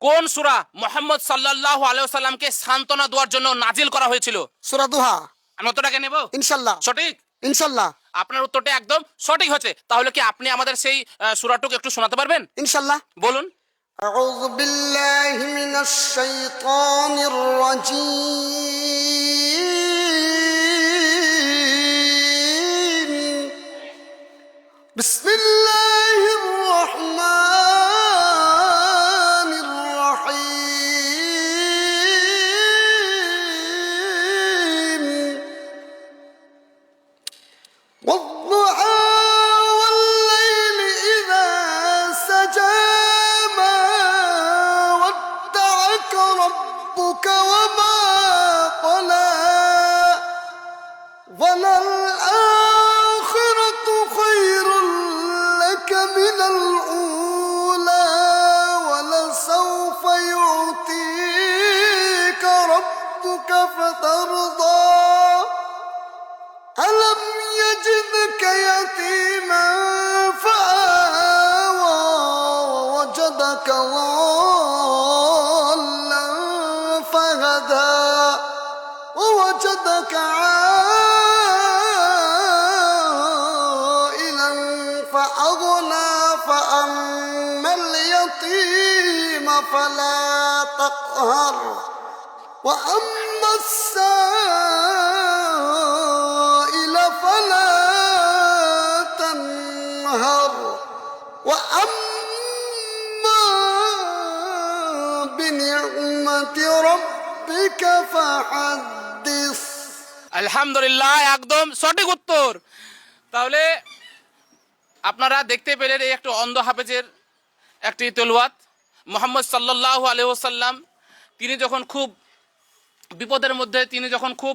কোন সূরা মুহাম্মদ সাল্লাল্লাহু আলাইহি ওয়াসাল্লামকে সান্তনা দেওয়ার জন্য নাজিল করা হয়েছিল? সূরা দুহা। আমি উত্তরটাকে নেব ইনশাআল্লাহ। সঠিক? ইনশাআল্লাহ। আপনার উত্তরটা একদম সঠিক হয়েছে। তাহলে কি আপনি আমাদের সেই সূরাটুকু একটু শোনাতে পারবেন? ইনশাআল্লাহ। বলুন। আউযু বিল্লাহি মিনাশ শাইতানির রাজীম। বিসমিল্লাহির রহমানির রহিম। والضحى والليل إذا سجى ما ودعك ربك وما قلى وللآخرة خير لك من الأولى ولسوف يعطيك ربك فترضى ألم يجدك يتيما فآوى ووجدك ضالا فهدى ووجدك عائلا فأغنى فأما اليتيم فلا تقهر وأما السائل فلا تنهر وأما بنعمة ربك فحدث। আলহামদুলিল্লাহ, একদম সঠিক উত্তর। তাহলে আপনারা দেখতে পেলেন এই একটা অন্ধ হাফেজের একটি তেলাওয়াত। মুহাম্মদ সাল্লাল্লাহু আলাইহি ওয়াসাল্লাম তিনি যখন খুব বিপদের মধ্যে, তিনি যখন খুব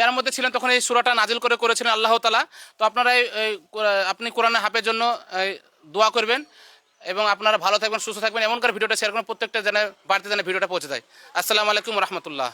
এর মধ্যে ছিলেন, তখন এই সূরাটা নাজিল করেছিলেন আল্লাহ তাআলা। তো আপনারা আপনি কোরআনের হাফেজের জন্য দোয়া করবেন এবং আপনারা ভালো থাকবেন, সুস্থ থাকবেন। এমন করে ভিডিওটা শেয়ার করুন, প্রত্যেকটা যেন বাড়িতে যেন ভিডিওটা পৌঁছে যায়। আসসালামু আলাইকুম ওয়া রাহমাতুল্লাহ।